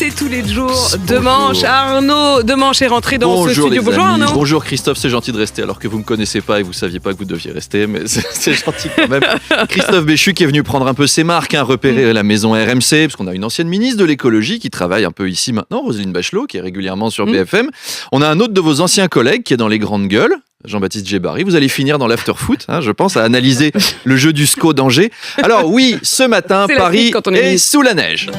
c'est tous les jours Demanche. Arnaud Demanche est rentré dans ce studio. Bonjour Arnaud. Bonjour Christophe, c'est gentil de rester alors que vous me connaissez pas et vous saviez pas que vous deviez rester, mais c'est gentil quand même. Christophe Béchu qui est venu prendre un peu ses marques, repérer la maison RMC, parce qu'on a une ancienne ministre de l'écologie qui travaille un peu ici maintenant, Roselyne Bachelot, qui est régulièrement sur BFM. On a un autre de vos anciens collègues qui est dans les grandes gueules, Jean-Baptiste Djebari. Vous allez finir dans l'after-foot, je pense, à analyser le jeu du SCO d'Angers. Alors oui, ce matin, Paris est sous la neige.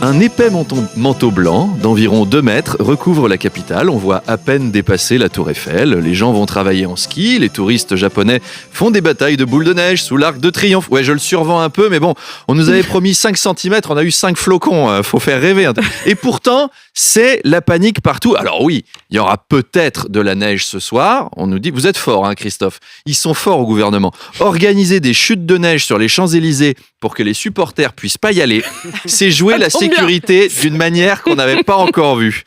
Un épais manteau blanc d'environ 2 mètres recouvre la capitale. On voit à peine dépasser la tour Eiffel. Les gens vont travailler en ski. Les touristes japonais font des batailles de boules de neige sous l'Arc de Triomphe. Ouais, je le survends un peu, mais bon, on nous avait promis 5 cm. On a eu 5 flocons. Faut faire rêver. Et pourtant, c'est la panique partout. Alors oui, il y aura peut-être de la neige ce soir. On nous dit, vous êtes fort, Christophe. Ils sont forts au gouvernement. Organiser des chutes de neige sur les Champs-Élysées pour que les supporters puissent pas y aller, c'est jouer la sécurité d'une manière qu'on n'avait pas encore vue.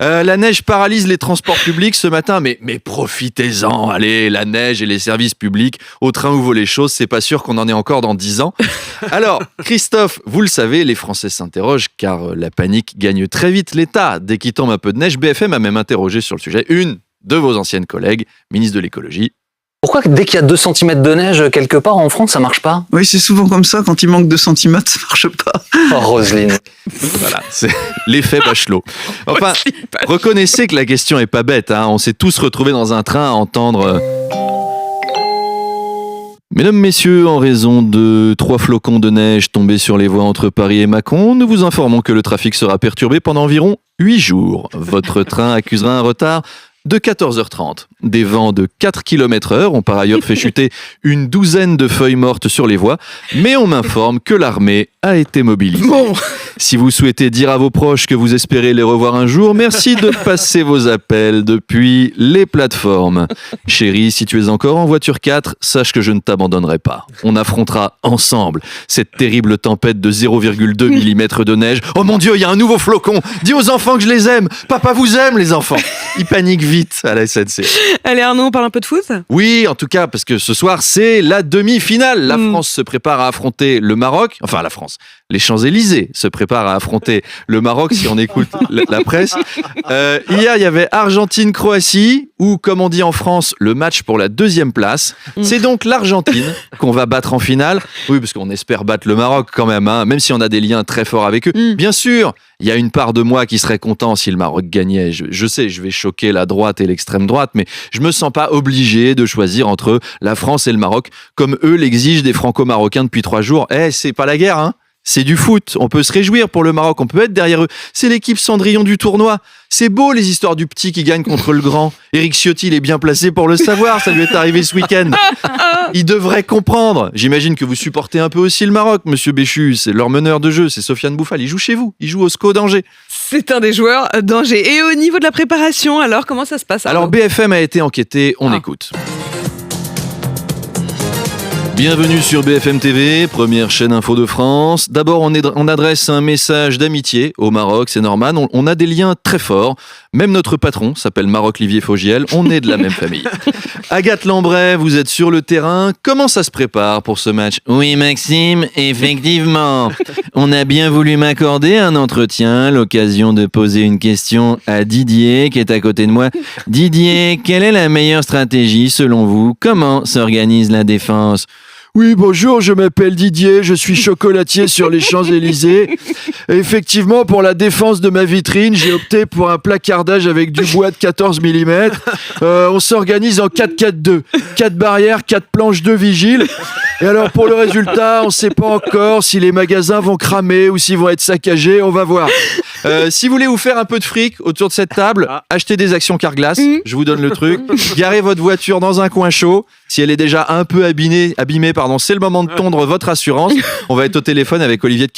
La neige paralyse les transports publics ce matin, mais profitez-en. Allez, la neige et les services publics, au train où vont les choses, c'est pas sûr qu'on en ait encore dans 10 ans. Alors, Christophe, vous le savez, les Français s'interrogent car la panique gagne très vite l'État. Dès qu'il tombe un peu de neige, BFM a même interrogé sur le sujet une de vos anciennes collègues, ministre de l'écologie. Pourquoi dès qu'il y a 2 cm de neige quelque part en France, ça marche pas ? Oui, c'est souvent comme ça, quand il manque 2 cm, ça marche pas. Oh, Roselyne. Voilà, c'est l'effet Bachelot. Enfin, reconnaissez que la question est pas bête, On s'est tous retrouvés dans un train à entendre... Mesdames, messieurs, en raison de 3 flocons de neige tombés sur les voies entre Paris et Mâcon, nous vous informons que le trafic sera perturbé pendant environ 8 jours. Votre train accusera un retard de 14h30. Des vents de 4 km/h ont par ailleurs fait chuter une douzaine de feuilles mortes sur les voies, mais on m'informe que l'armée a été mobilisée. Bon. Si vous souhaitez dire à vos proches que vous espérez les revoir un jour, merci de passer vos appels depuis les plateformes. Chérie, si tu es encore en voiture 4, sache que je ne t'abandonnerai pas. On affrontera ensemble cette terrible tempête de 0,2 mm de neige. Oh mon Dieu, il y a un nouveau flocon. Dis aux enfants que je les aime. Papa vous aime, les enfants. Ils paniquent vite à la SNC. Allez Arnaud, on parle un peu de foot ? Oui, en tout cas, parce que ce soir, c'est la demi-finale. La France se prépare à affronter le Maroc. Enfin, la France. Les Champs-Élysées se préparent à affronter le Maroc, si on écoute la presse. Hier, il y avait Argentine-Croatie, ou comme on dit en France, le match pour la 2e place. C'est donc l'Argentine qu'on va battre en finale. Oui, parce qu'on espère battre le Maroc quand même, même si on a des liens très forts avec eux. Bien sûr, il y a une part de moi qui serait content si le Maroc gagnait. Je sais, je vais choquer la droite et l'extrême droite, mais je me sens pas obligé de choisir entre la France et le Maroc, comme eux l'exigent des Franco-Marocains depuis 3 jours. C'est pas la guerre, C'est du foot, on peut se réjouir pour le Maroc, on peut être derrière eux. C'est l'équipe Cendrillon du tournoi. C'est beau les histoires du petit qui gagne contre le grand. Éric Ciotti, il est bien placé pour le savoir, ça lui est arrivé ce week-end. Il devrait comprendre. J'imagine que vous supportez un peu aussi le Maroc, monsieur Béchu. C'est leur meneur de jeu, c'est Sofiane Bouffal. Il joue chez vous, il joue au SCO d'Angers. C'est un des joueurs d'Angers. Et au niveau de la préparation, alors comment ça se passe ? Alors BFM a été enquêté, on écoute. Bienvenue sur BFM TV, première chaîne info de France. D'abord, on adresse un message d'amitié au Maroc, c'est normal. On a des liens très forts. Même notre patron s'appelle Maroc-Livier Fogiel. On est de la même famille. Agathe Lambray, vous êtes sur le terrain. Comment ça se prépare pour ce match ? Oui, Maxime, effectivement. On a bien voulu m'accorder un entretien, l'occasion de poser une question à Didier, qui est à côté de moi. Didier, quelle est la meilleure stratégie selon vous ? Comment s'organise la défense ? Oui, bonjour, je m'appelle Didier, je suis chocolatier sur les Champs-Élysées. Effectivement, pour la défense de ma vitrine, j'ai opté pour un placardage avec du bois de 14 mm. On s'organise en 4-4-2. 4 barrières, 4 planches, 2 vigiles. Et alors, pour le résultat, on ne sait pas encore si les magasins vont cramer ou s'ils vont être saccagés, on va voir. Si vous voulez vous faire un peu de fric autour de cette table, achetez des actions Carglass, je vous donne le truc. Garez votre voiture dans un coin chaud. Si elle est déjà un peu abîmée, c'est le moment de tondre votre assurance. On va être au téléphone avec Olivier de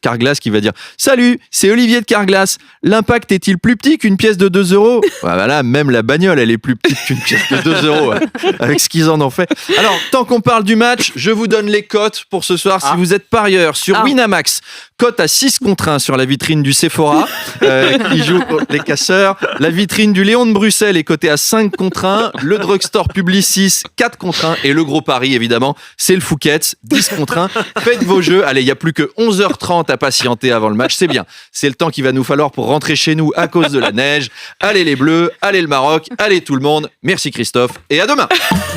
Carglass qui va dire « Salut, c'est Olivier de Carglass. L'impact est-il plus petit qu'une pièce de 2 euros ?» Voilà, même la bagnole, elle est plus petite qu'une pièce de 2 euros, avec ce qu'ils en ont fait. Alors, tant qu'on parle du match, je vous donne les cotes pour ce soir. Si vous êtes parieur sur Winamax, cote à 6 contre 1 sur la vitrine du Sephora Bora qui joue pour les Casseurs. La vitrine du Léon de Bruxelles est cotée à 5 contre 1. Le drugstore Publicis 4 contre 1. Et le gros pari, évidemment, c'est le Fouquet's 10 contre 1. Faites vos jeux. Allez, il n'y a plus que 11h30 à patienter avant le match. C'est bien. C'est le temps qu'il va nous falloir pour rentrer chez nous à cause de la neige. Allez les Bleus, allez le Maroc, allez tout le monde. Merci Christophe et à demain.